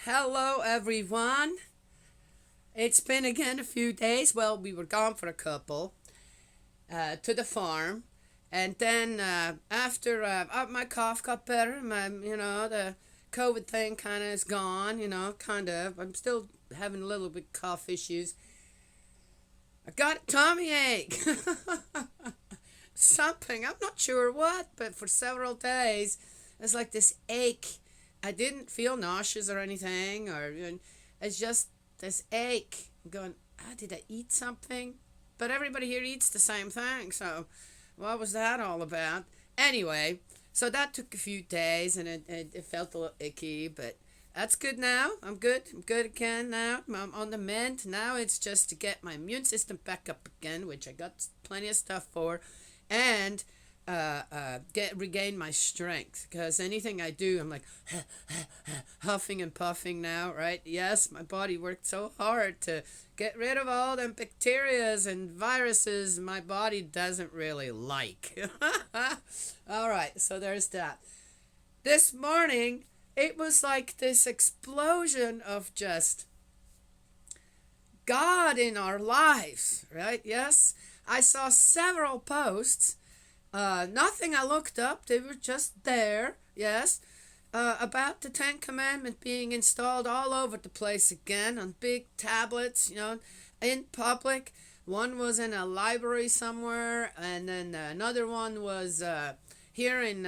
Hello, everyone. It's been again a few days. Well, we were gone for a couple to the farm, and then after my cough got better, the COVID thing kind of is gone. Kind of. I'm still having a little bit cough issues. I got a tummy ache. Something. I'm not sure what, but for several days, it's like this ache. I didn't feel nauseous or anything, it's just this ache. I'm going, did I eat something? But everybody here eats the same thing, so what was that all about? Anyway, so that took a few days and it felt a little icky, but that's good now. I'm good. I'm good again now. I'm on the mend. Now it's just to get my immune system back up again, which I got plenty of stuff for, and get regain my strength. Because anything I do, I'm like huffing and puffing now, right? Yes, my body worked so hard to get rid of all them bacterias and viruses my body doesn't really like. All right, so there's that. This morning, it was like this explosion of just God in our lives, right? Yes, I saw several posts. Nothing I looked up, they were just there, yes. About the Ten Commandments being installed all over the place again on big tablets, in public. One was in a library somewhere, and then another one was here in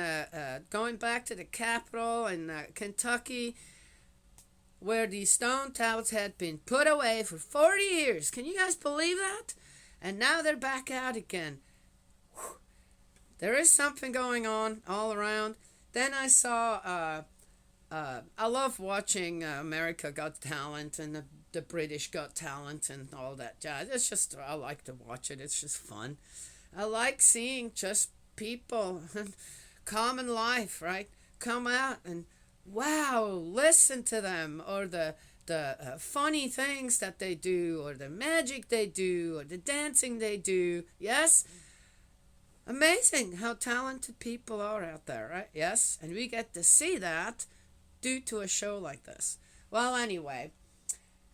going back to the capital in Kentucky, where the stone tablets had been put away for 40 years. Can you guys believe that? And now they're back out again. Whew. There is something going on all around. Then I saw, I love watching America Got Talent and the British Got Talent and all that jazz. It's just, I like to watch it. It's just fun. I like seeing just people and common life, right? Come out and wow, listen to them, or the funny things that they do, or the magic they do, or the dancing they do. Yes, amazing how talented people are out there, right? Yes, and we get to see that due to a show like this. Well, anyway,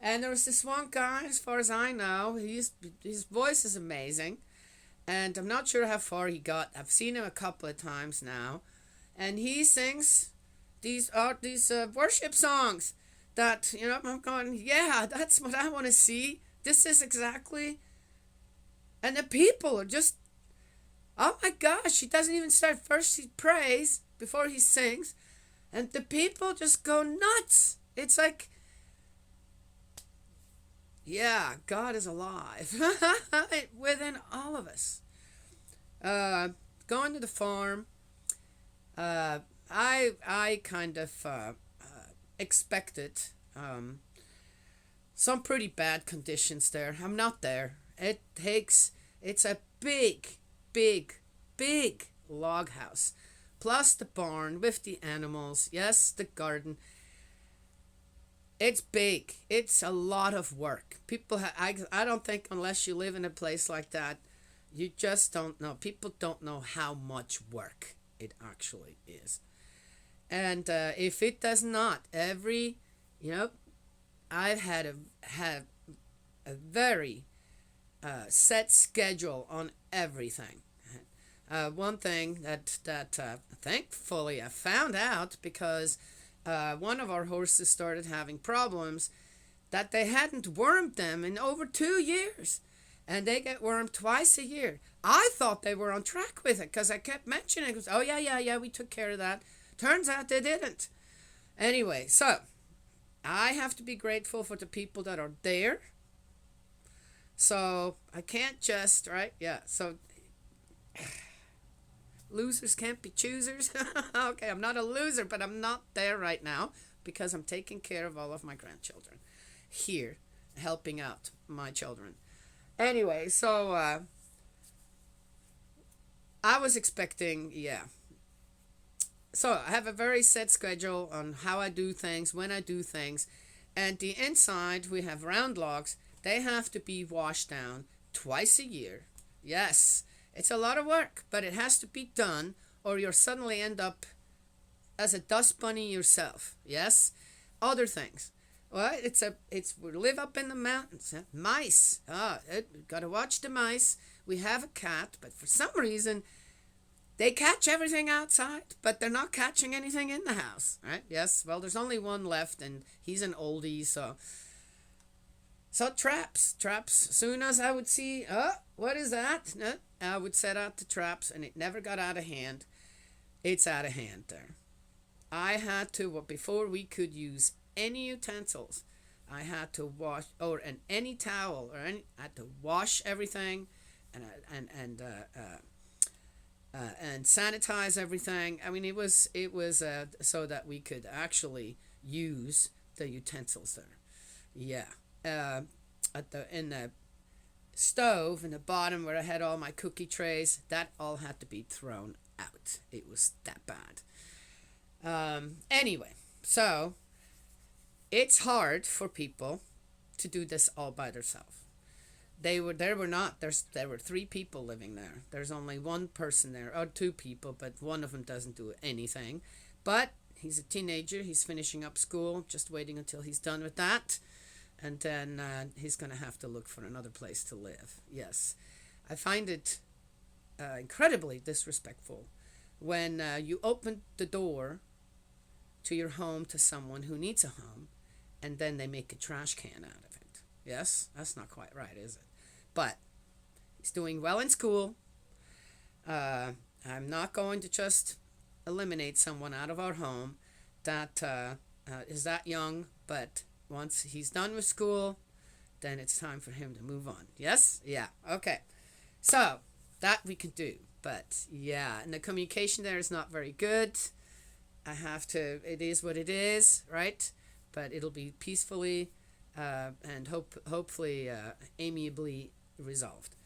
and there was this one guy, as far as I know, his voice is amazing, and I'm not sure how far he got. I've seen him a couple of times now, and he sings these worship songs that I'm going, yeah, that's what I want to see. This is exactly, and the people are just, oh my gosh, he doesn't even start first. He prays before he sings, and the people just go nuts. It's like, yeah, God is alive within all of us. Going to the farm. I kind of expected some pretty bad conditions there. I'm not there. It's a big, big, big log house, plus the barn with the animals. Yes, the garden. It's big. It's a lot of work. I don't think unless you live in a place like that, you just don't know. People don't know how much work it actually is. And if it does not, you know, I've had a very set schedule on everything. One thing that thankfully I found out because one of our horses started having problems that they hadn't wormed them in over 2 years, and they get wormed twice a year. I thought they were on track with it because I kept mentioning it. Oh yeah, we took care of that. Turns out they didn't. Anyway, so I have to be grateful for the people that are there. So I can't just, right? Yeah. So losers can't be choosers. Okay, I'm not a loser, but I'm not there right now because I'm taking care of all of my grandchildren here, helping out my children. Anyway, so I was expecting, yeah. So I have a very set schedule on how I do things, when I do things, and the inside we have round logs. They have to be washed down twice a year. Yes, it's a lot of work, but it has to be done, or you'll suddenly end up as a dust bunny yourself. Yes, other things. Well, we live up in the mountains. Huh? Mice. Got to watch the mice. We have a cat, but for some reason they catch everything outside, but they're not catching anything in the house, right? Yes. Well, there's only one left, and he's an oldie, so traps. As soon as I would see, what is that? I would set out the traps, and it never got out of hand. It's out of hand there. I had to, well, before we could use any utensils, I had to wash, any towel, I had to wash everything, and and sanitize everything. I mean, it was so that we could actually use the utensils there. Yeah. At the in the stove in the bottom where I had all my cookie trays, that all had to be thrown out. It was that bad. Anyway, so it's hard for people to do this all by themselves. There were not there were three people living there. There's only one person there, or two people, but one of them doesn't do anything. But he's a teenager. He's finishing up school, just waiting until he's done with that, and then he's gonna have to look for another place to live. Yes, I find it incredibly disrespectful when you open the door to your home to someone who needs a home, and then they make a trash can out of it. Yes, that's not quite right, is it? But he's doing well in school. I'm not going to just eliminate someone out of our home that is that young, but once he's done with school, then it's time for him to move on. Yes? Yeah. Okay. So, that we can do. But, yeah, and the communication there is not very good. It is what it is, right? But it'll be peacefully and hopefully amiably resolved.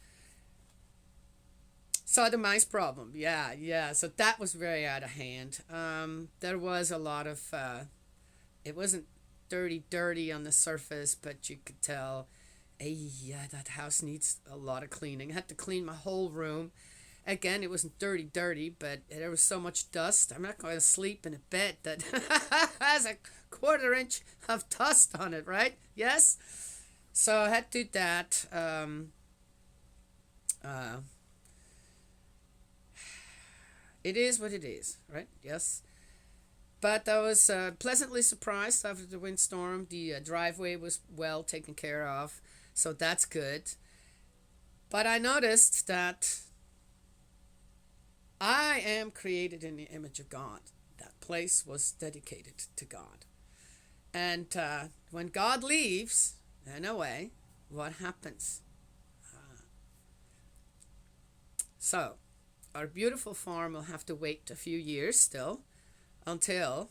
So the mice problem, yeah. So that was very out of hand. There was a lot of, it wasn't dirty on the surface, but you could tell, hey, yeah, that house needs a lot of cleaning. I had to clean my whole room. Again, it wasn't dirty, but there was so much dust. I'm not going to sleep in a bed that has a quarter-inch of dust on it, right? Yes? So I had to do that. It is what it is, right? Yes. But I was pleasantly surprised after the windstorm. The driveway was well taken care of, so that's good. But I noticed that I am created in the image of God. That place was dedicated to God. And when God leaves, in a way, what happens? So, our beautiful farm will have to wait a few years still until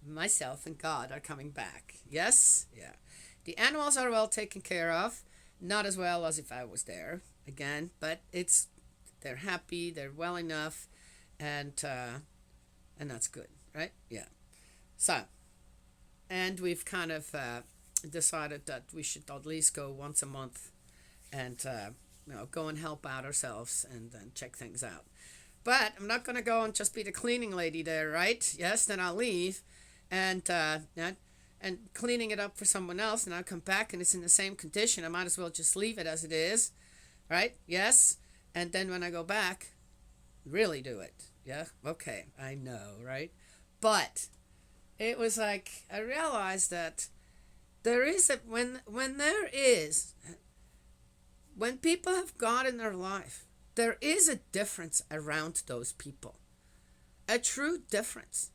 myself and God are coming back. Yes? Yeah. The animals are well taken care of. Not as well as if I was there again, but they're happy, they're well enough, and that's good, right? Yeah. So, and we've kind of decided that we should at least go once a month and go and help out ourselves and then check things out. But I'm not going to go and just be the cleaning lady there, right? Yes, then I'll leave and cleaning it up for someone else, and I'll come back and it's in the same condition. I might as well just leave it as it is, right? Yes. And then when I go back, really do it. Yeah, okay, I know, right? But it was like I realized that when people have God in their life, there is a difference around those people, a true difference,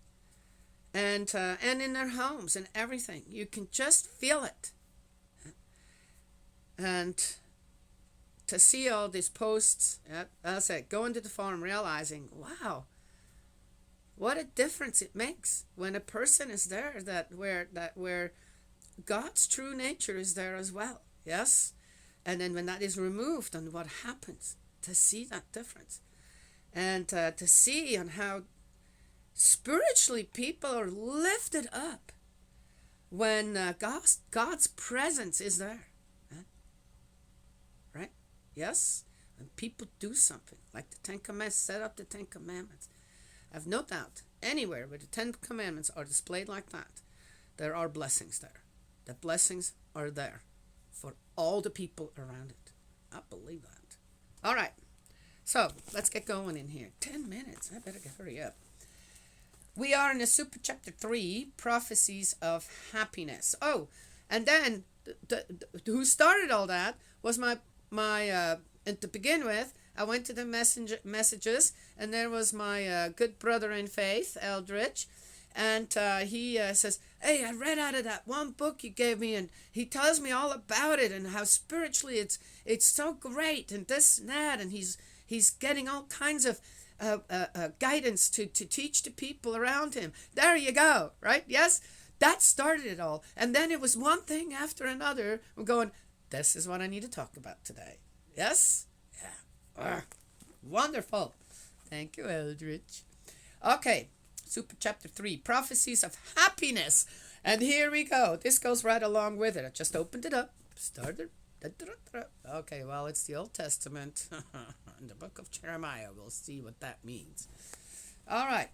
and in their homes and everything, you can just feel it, and to see all these posts, as I said, going to the farm, realizing, wow, what a difference it makes when a person is there where God's true nature is there as well. Yes, and then when that is removed, and what happens, to see that difference, and to see on how spiritually people are lifted up when God's presence is there. Right? Yes? When people do something, like the Ten Commandments, set up the Ten Commandments. I've no doubt anywhere where the Ten Commandments are displayed like that, there are blessings there. The blessings are there for all the people around it. I believe that. All right. So let's get going in here. 10 minutes. I better hurry up. We are in the Super Chapter 3, Prophecies of Happiness. Oh, and then who started all that was my to begin with, I went to the messages, and there was my good brother in faith, Eldridge, and he says, "Hey, I read out of that one book you gave me, and he tells me all about it and how spiritually it's so great and this and that, and he's getting all kinds of guidance to teach the people around him." There you go, right? Yes, that started it all, and then it was one thing after another. We're going, this is what I need to talk about today. Yes, yeah, wonderful. Thank you, Eldridge. Okay. Super Chapter 3, Prophecies of Happiness. And here we go. This goes right along with it. I just opened it up. Started. Okay, well, it's the Old Testament. In the book of Jeremiah. We'll see what that means. All right.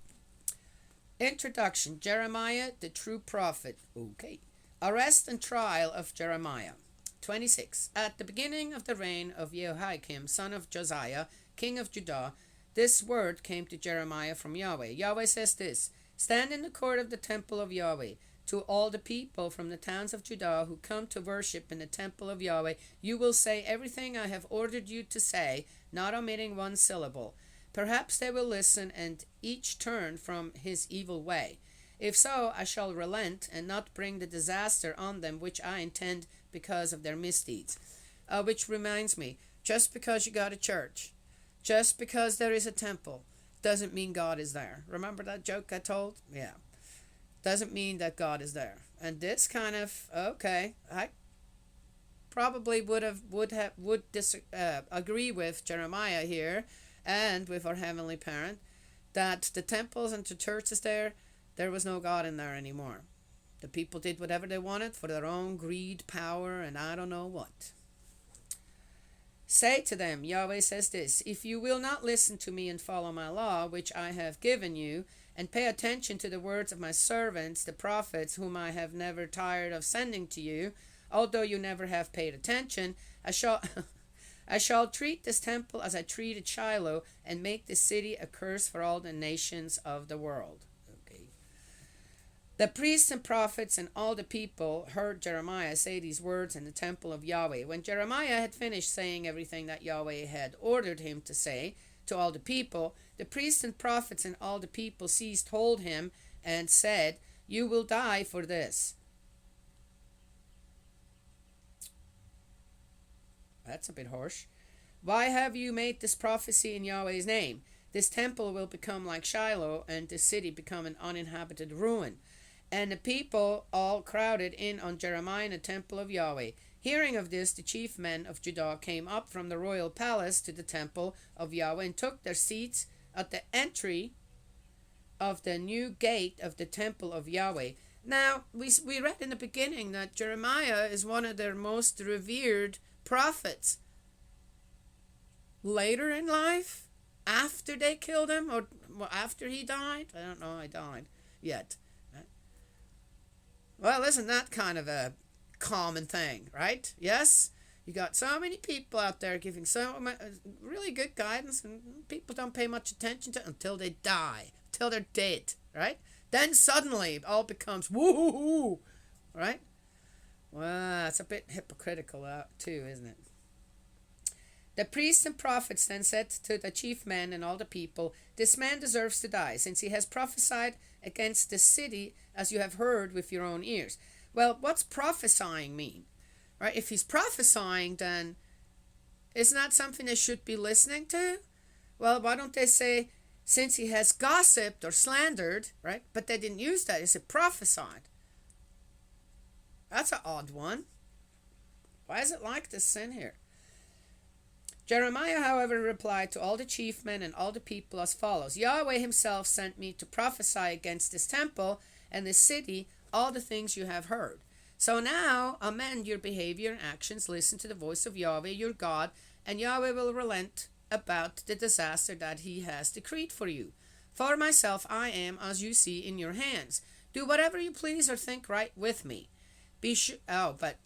Introduction. Jeremiah, the true prophet. Okay. Arrest and trial of Jeremiah. 26. At the beginning of the reign of Jehoiakim, son of Josiah, king of Judah, this word came to Jeremiah from Yahweh. Yahweh says this: Stand in the court of the temple of Yahweh. To all the people from the towns of Judah who come to worship in the temple of Yahweh, you will say everything I have ordered you to say, not omitting one syllable. Perhaps they will listen and each turn from his evil way. If so, I shall relent and not bring the disaster on them which I intend because of their misdeeds. Which reminds me, just because you got a church, just because there is a temple, doesn't mean God is there. Remember that joke I told? Yeah. Doesn't mean that God is there. And this kind of, okay, I probably would agree with Jeremiah here and with our Heavenly Parent that the temples and the churches there was no God in there anymore. The people did whatever they wanted for their own greed, power, and I don't know what. Say to them, Yahweh says this: If you will not listen to me and follow my law, which I have given you, and pay attention to the words of my servants, the prophets, whom I have never tired of sending to you, although you never have paid attention, I shall treat this temple as I treated Shiloh, and make this city a curse for all the nations of the world. The priests and prophets and all the people heard Jeremiah say these words in the temple of Yahweh. When Jeremiah had finished saying everything that Yahweh had ordered him to say to all the people, the priests and prophets and all the people seized hold him and said, You will die for this. That's a bit harsh. Why have you made this prophecy in Yahweh's name? This temple will become like Shiloh, and this city become an uninhabited ruin. And the people all crowded in on Jeremiah in the temple of Yahweh. Hearing of this, the chief men of Judah came up from the royal palace to the temple of Yahweh and took their seats at the entry of the new gate of the temple of Yahweh. Now, we read in the beginning that Jeremiah is one of their most revered prophets. Later in life, after they killed him, or after he died, I don't know, he died yet. Well, isn't that kind of a common thing, right? Yes? You got so many people out there giving so really good guidance, and people don't pay much attention to it until they die, until they're dead, right? Then suddenly it all becomes woo-hoo-hoo, right? Well, that's a bit hypocritical too, isn't it? The priests and prophets then said to the chief men and all the people, This man deserves to die, since he has prophesied against the city, as you have heard with your own ears. Well, what's prophesying mean? Right? If he's prophesying, then isn't that something they should be listening to? Well, why don't they say, since he has gossiped or slandered, right? But they didn't use that. They said prophesied. That's an odd one. Why is it like this in here? Jeremiah, however, replied to all the chief men and all the people as follows: Yahweh himself sent me to prophesy against this temple and this city all the things you have heard. So now amend your behavior and actions, listen to the voice of Yahweh your God, and Yahweh will relent about the disaster that he has decreed for you. For myself I am, as you see, in your hands. Do whatever you please or think right with me. Be sure. Oh, but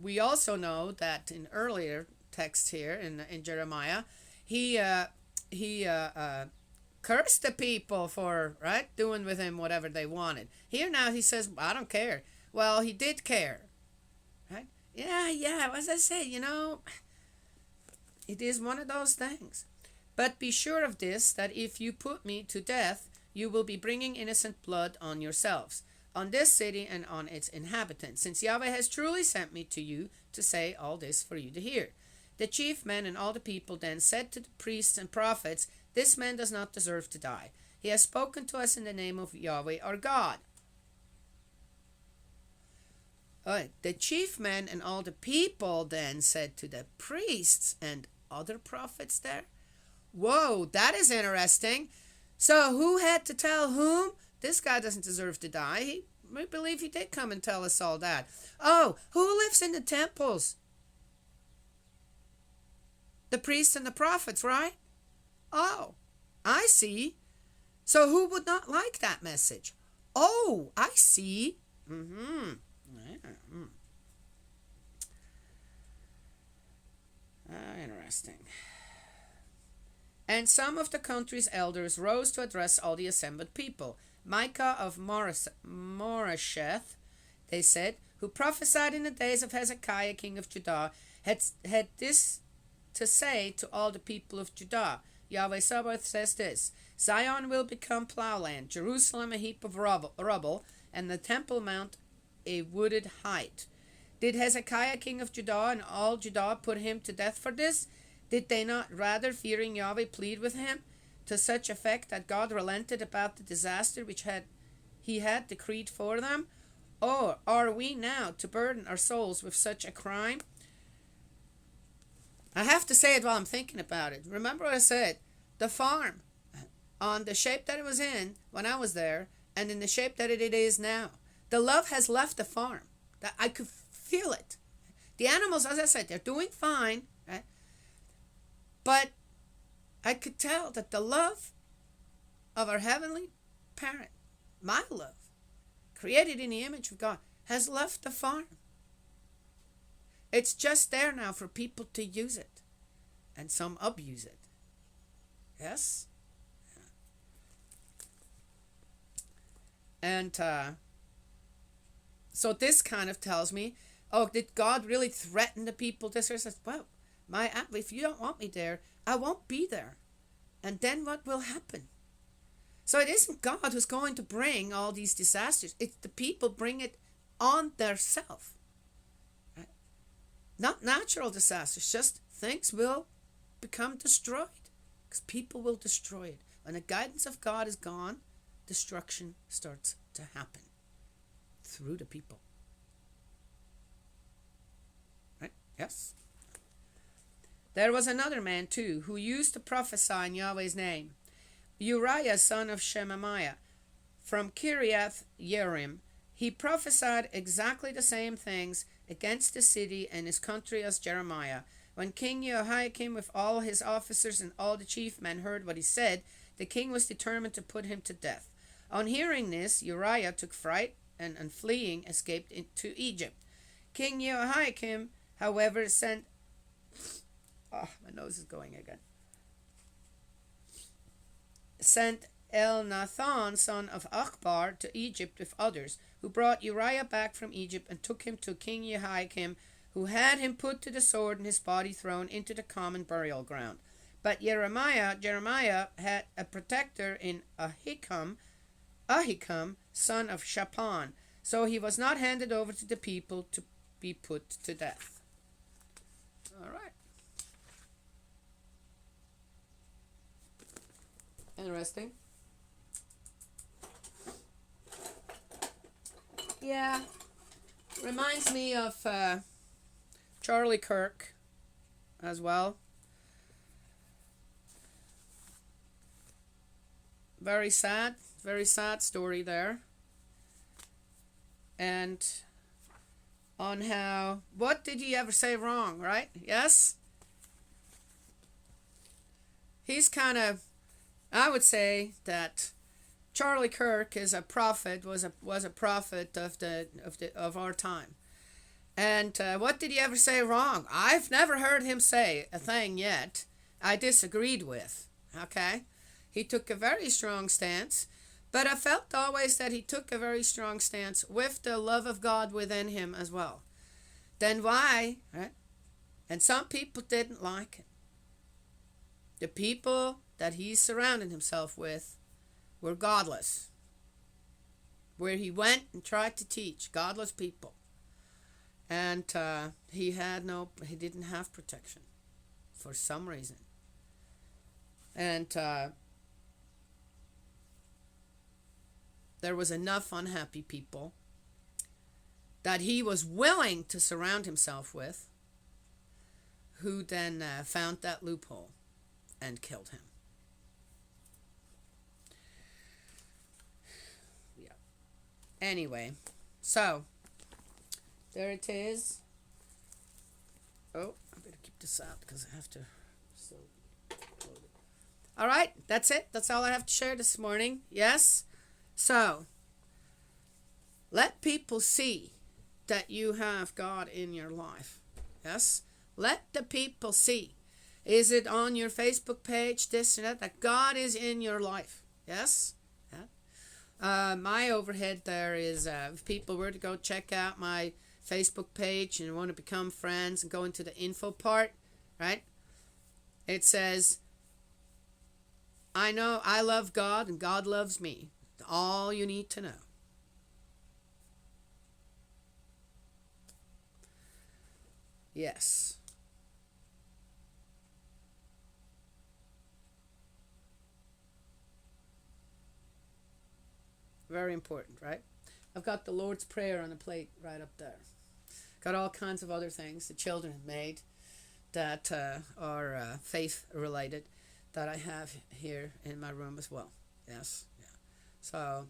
we also know that in earlier text here in Jeremiah, he uh, he cursed the people for right doing with him whatever they wanted. Here now he says, I don't care. Well, he did care, right? Yeah, yeah. As I say, it is one of those things. But be sure of this, that if you put me to death, you will be bringing innocent blood on yourselves, on this city and on its inhabitants, since Yahweh has truly sent me to you to say all this for you to hear. The chief men and all the people then said to the priests and prophets, this man does not deserve to die. He has spoken to us in the name of Yahweh our God. The chief men and all the people then said to the priests and other prophets there, whoa, that is interesting. So who had to tell whom? This guy doesn't deserve to die. We believe he did come and tell us all that. Oh, who lives in the temples? The priests and the prophets, right? Oh, I see. So who would not like that message? Oh, I see. Mm-hmm. Interesting. And some of the country's elders rose to address all the assembled people. Micah of Moresheth, they said, who prophesied in the days of Hezekiah, king of Judah, had this to say to all the people of Judah. Yahweh Sabaoth says this, Zion will become plowland, Jerusalem a heap of rubble, and the Temple Mount a wooded height. Did Hezekiah, king of Judah, and all Judah put him to death for this? Did they not rather, fearing Yahweh, plead with him to such effect that God relented about the disaster which he had decreed for them? Or are we now to burden our souls with such a crime? I have to say it while I'm thinking about it. Remember what I said? The farm, on the shape that it was in when I was there, and in the shape that it is now. The love has left the farm. That I could feel it. The animals, as I said, they're doing fine, right? But I could tell that the love of our heavenly parent, my love, created in the image of God, has left the farm. It's just there now for people to use it. And some abuse it. Yes? And so this kind of tells me, oh, did God really threaten the people? This or says, well, if you don't want me there, I won't be there. And then what will happen? So it isn't God who's going to bring all these disasters. It's the people bring it on theirself. Right? Not natural disasters, just things will become destroyed. Because people will destroy it. When the guidance of God is gone, destruction starts to happen through the people. Right? Yes. There was another man too who used to prophesy in Yahweh's name, Uriah son of Shemaiah from Kiriath Yearim. He prophesied exactly the same things against the city and his country as Jeremiah. When King Jehoiakim with all his officers and all the chief men heard what he said, the king was determined to put him to death. On hearing this, Uriah took fright and fleeing escaped into Egypt. King Jehoiakim, however, sent... Oh, my nose is going again. Sent Elnathan, son of Achbar, to Egypt with others, who brought Uriah back from Egypt and took him to King Jehoiakim, who had him put to the sword and his body thrown into the common burial ground. But Jeremiah had a protector in Ahikam, son of Shaphan, so he was not handed over to the people to be put to death. All right. Interesting. Yeah. Reminds me of Charlie Kirk as well. Very sad story there. And on how, what did he ever say wrong, right? Yes? He's kind of, I would say that Charlie Kirk is a prophet, was a prophet of our time. And what did he ever say wrong? I've never heard him say a thing yet I disagreed with. Okay? He took a very strong stance, but I felt always that he took a very strong stance with the love of God within him as well. Then why? Right? And some people didn't like it. The people that he surrounded himself with were godless. Where he went and tried to teach godless people. And he didn't have protection for some reason. And there was enough unhappy people that he was willing to surround himself with, who then found that loophole and killed him. Yeah. Anyway, so there it is. Oh, I better keep this out because I have to. So, all right, that's it. That's all I have to share this morning. Yes. So, let people see that you have God in your life. Yes? Let the people see. Is it on your Facebook page, this and that God is in your life? Yes? Yeah. My overhead there is if people were to go check out my Facebook page and want to become friends and go into the info part, right? It says, I know I love God and God loves me. All you need to know. Yes. Very important, right? I've got the Lord's Prayer on the plate right up there. Got all kinds of other things the children have made that are faith related that I have here in my room as well. Yes. Yeah. So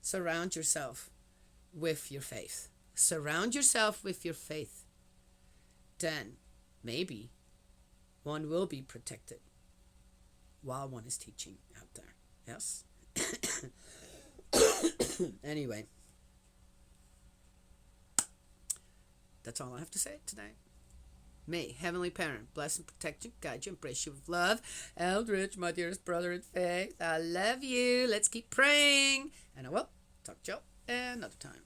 surround yourself with your faith. Surround yourself with your faith. Then maybe one will be protected while one is teaching out there. Yes? Anyway, that's all I have to say today. May Heavenly Parent bless and protect you, guide you, embrace you with love. Eldridge, my dearest brother in faith, I love you. Let's keep praying. And I will talk to you another time.